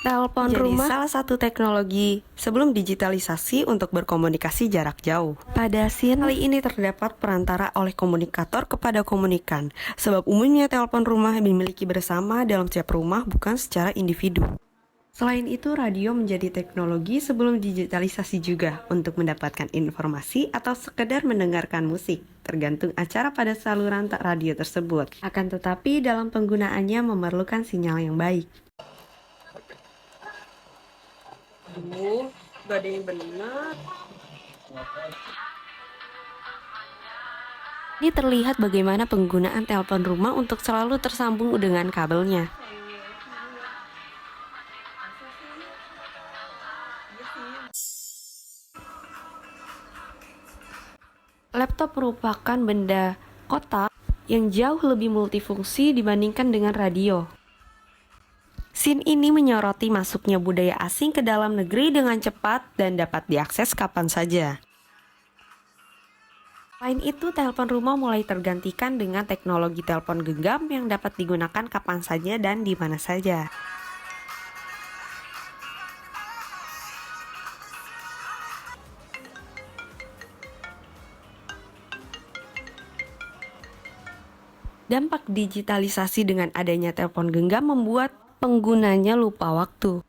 Telepon rumah salah satu teknologi sebelum digitalisasi untuk berkomunikasi jarak jauh. Pada scene kali ini terdapat perantara oleh komunikator kepada komunikan, sebab umumnya telepon rumah dimiliki bersama dalam setiap rumah bukan secara individu. Selain itu, radio menjadi teknologi sebelum digitalisasi juga untuk mendapatkan informasi atau sekedar mendengarkan musik, tergantung acara pada saluran radio tersebut. Akan tetapi, dalam penggunaannya memerlukan sinyal yang baik. Gak ada yang benar. Ini terlihat bagaimana penggunaan telepon rumah untuk selalu tersambung dengan kabelnya. Laptop merupakan benda kotak yang jauh lebih multifungsi dibandingkan dengan radio. Scene ini menyoroti masuknya budaya asing ke dalam negeri dengan cepat dan dapat diakses kapan saja. Selain itu, telepon rumah mulai tergantikan dengan teknologi telepon genggam yang dapat digunakan kapan saja dan di mana saja. Dampak digitalisasi dengan adanya telepon genggam membuat penggunanya lupa waktu.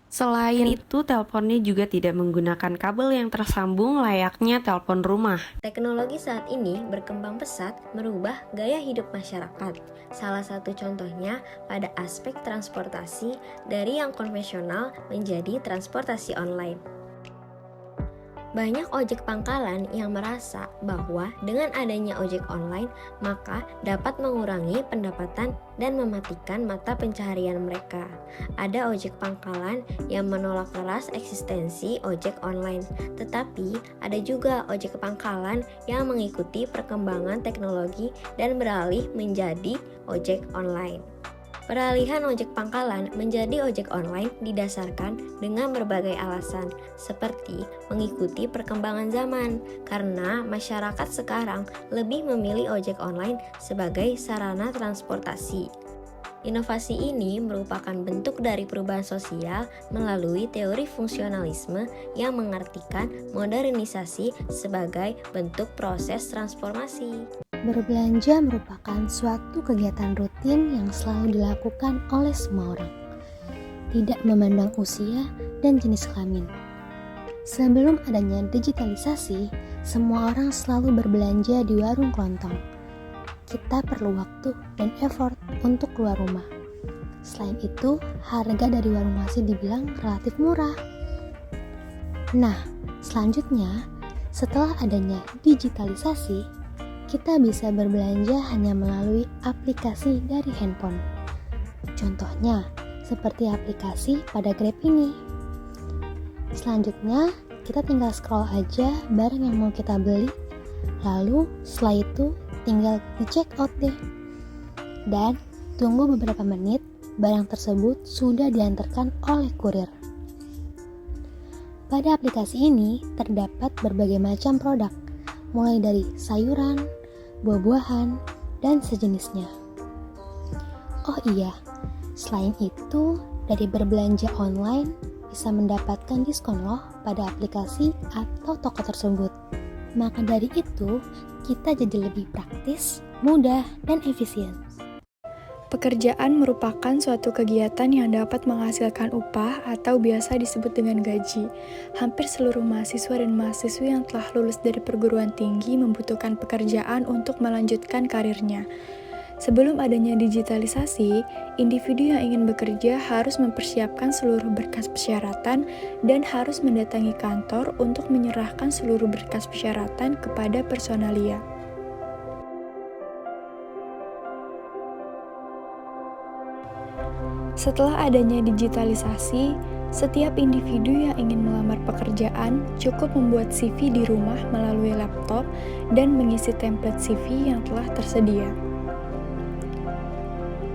Selain itu, teleponnya juga tidak menggunakan kabel yang tersambung layaknya telepon rumah. Teknologi saat ini berkembang pesat merubah gaya hidup masyarakat. Salah satu contohnya pada aspek transportasi dari yang konvensional menjadi transportasi online. Banyak ojek pangkalan yang merasa bahwa dengan adanya ojek online, maka dapat mengurangi pendapatan dan mematikan mata pencaharian mereka. Ada ojek pangkalan yang menolak keras eksistensi ojek online, tetapi ada juga ojek pangkalan yang mengikuti perkembangan teknologi dan beralih menjadi ojek online. Peralihan ojek pangkalan menjadi ojek online didasarkan dengan berbagai alasan, seperti mengikuti perkembangan zaman, karena masyarakat sekarang lebih memilih ojek online sebagai sarana transportasi. Inovasi ini merupakan bentuk dari perubahan sosial melalui teori fungsionalisme yang mengartikan modernisasi sebagai bentuk proses transformasi. Berbelanja merupakan suatu kegiatan rutin yang selalu dilakukan oleh semua orang, tidak memandang usia dan jenis kelamin. Sebelum adanya digitalisasi, semua orang selalu berbelanja di warung kelontong. Kita perlu waktu dan effort untuk keluar rumah. Selain itu, harga dari warung masih dibilang relatif murah. Nah, selanjutnya, setelah adanya digitalisasi, kita bisa berbelanja hanya melalui aplikasi dari handphone. Contohnya, seperti aplikasi pada Grab ini. Selanjutnya, kita tinggal scroll aja barang yang mau kita beli, lalu setelah itu tinggal di check out deh. Dan tunggu beberapa menit, barang tersebut sudah diantarkan oleh kurir. Pada aplikasi ini terdapat berbagai macam produk, mulai dari sayuran, buah-buahan, dan sejenisnya. Oh iya, selain itu, dari berbelanja online bisa mendapatkan diskon loh pada aplikasi atau toko tersebut. Maka dari itu, kita jadi lebih praktis, mudah, dan efisien. Pekerjaan merupakan suatu kegiatan yang dapat menghasilkan upah atau biasa disebut dengan gaji. Hampir seluruh mahasiswa dan mahasiswi yang telah lulus dari perguruan tinggi membutuhkan pekerjaan untuk melanjutkan karirnya. Sebelum adanya digitalisasi, individu yang ingin bekerja harus mempersiapkan seluruh berkas persyaratan dan harus mendatangi kantor untuk menyerahkan seluruh berkas persyaratan kepada personalia. Setelah adanya digitalisasi, setiap individu yang ingin melamar pekerjaan cukup membuat CV di rumah melalui laptop dan mengisi template CV yang telah tersedia.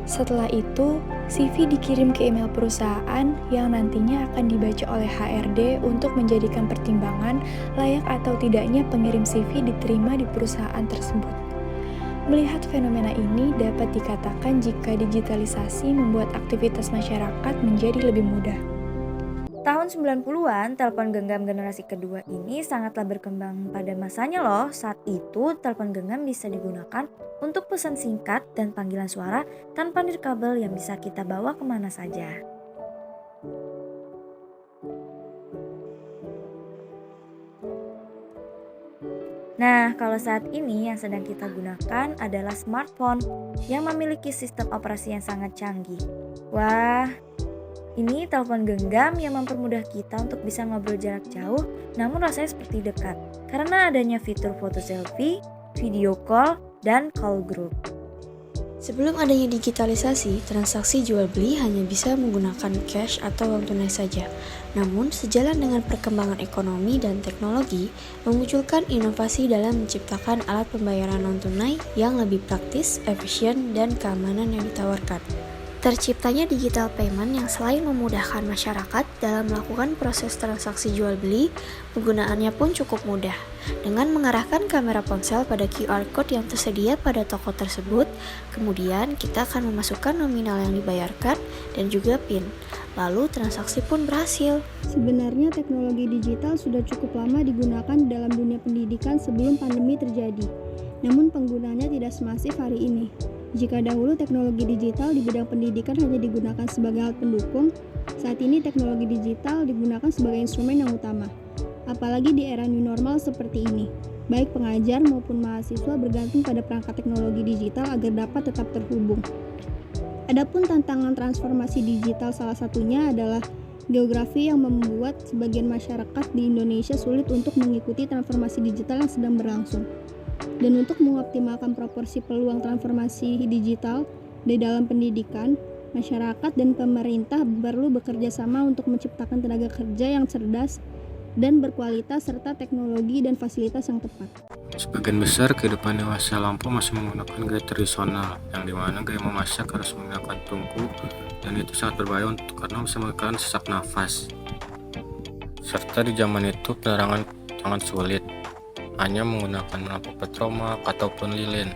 Setelah itu, CV dikirim ke email perusahaan yang nantinya akan dibaca oleh HRD untuk menjadikan pertimbangan layak atau tidaknya pengirim CV diterima di perusahaan tersebut. Melihat fenomena ini dapat dikatakan jika digitalisasi membuat aktivitas masyarakat menjadi lebih mudah. Tahun 90-an, telepon genggam generasi kedua ini sangatlah berkembang pada masanya loh. Saat itu, telepon genggam bisa digunakan untuk pesan singkat dan panggilan suara tanpa nirkabel yang bisa kita bawa kemana saja. Nah, kalau saat ini yang sedang kita gunakan adalah smartphone yang memiliki sistem operasi yang sangat canggih. Wah, ini telepon genggam yang mempermudah kita untuk bisa ngobrol jarak jauh, namun rasanya seperti dekat karena adanya fitur foto selfie, video call, dan call group. Sebelum adanya digitalisasi, transaksi jual beli hanya bisa menggunakan cash atau uang tunai saja. Namun, sejalan dengan perkembangan ekonomi dan teknologi, memunculkan inovasi dalam menciptakan alat pembayaran non-tunai yang lebih praktis, efisien, dan keamanan yang ditawarkan. Terciptanya digital payment yang selain memudahkan masyarakat dalam melakukan proses transaksi jual beli, penggunaannya pun cukup mudah. Dengan mengarahkan kamera ponsel pada QR code yang tersedia pada toko tersebut, kemudian kita akan memasukkan nominal yang dibayarkan dan juga PIN. Lalu transaksi pun berhasil. Sebenarnya teknologi digital sudah cukup lama digunakan dalam dunia pendidikan sebelum pandemi terjadi. Namun penggunaannya tidak semasif hari ini. Jika dahulu teknologi digital di bidang pendidikan hanya digunakan sebagai alat pendukung, saat ini teknologi digital digunakan sebagai instrumen yang utama. Apalagi di era new normal seperti ini, baik pengajar maupun mahasiswa bergantung pada perangkat teknologi digital agar dapat tetap terhubung. Adapun tantangan transformasi digital salah satunya adalah geografi yang membuat sebagian masyarakat di Indonesia sulit untuk mengikuti transformasi digital yang sedang berlangsung. Dan untuk mengoptimalkan proporsi peluang transformasi digital di dalam pendidikan, masyarakat dan pemerintah perlu bekerja sama untuk menciptakan tenaga kerja yang cerdas dan berkualitas serta teknologi dan fasilitas yang tepat. Sebagian besar kehidupan dewasa lampau masih menggunakan gaya tradisional, yang dimana gaya memasak harus menggunakan tungku, dan itu sangat berbahaya karena bisa menyebabkan sesak nafas. Serta di zaman itu penerangan sangat sulit, hanya menggunakan lampu petromak ataupun lilin,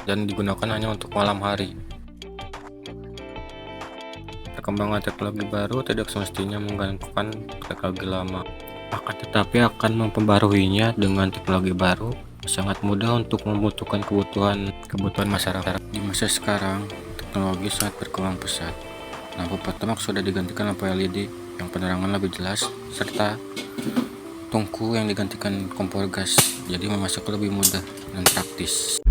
dan digunakan hanya untuk malam hari. Perkembangan teknologi baru tidak semestinya menggantikan teknologi lama, akan tetapi akan memperbaruinya dengan teknologi baru. Sangat mudah untuk membutuhkan kebutuhan masyarakat. Di masa sekarang, teknologi sangat berkembang pesat. Lampu petromak sudah digantikan lampu LED yang penerangan lebih jelas, serta tungku yang digantikan kompor gas, jadi memasak lebih mudah dan praktis.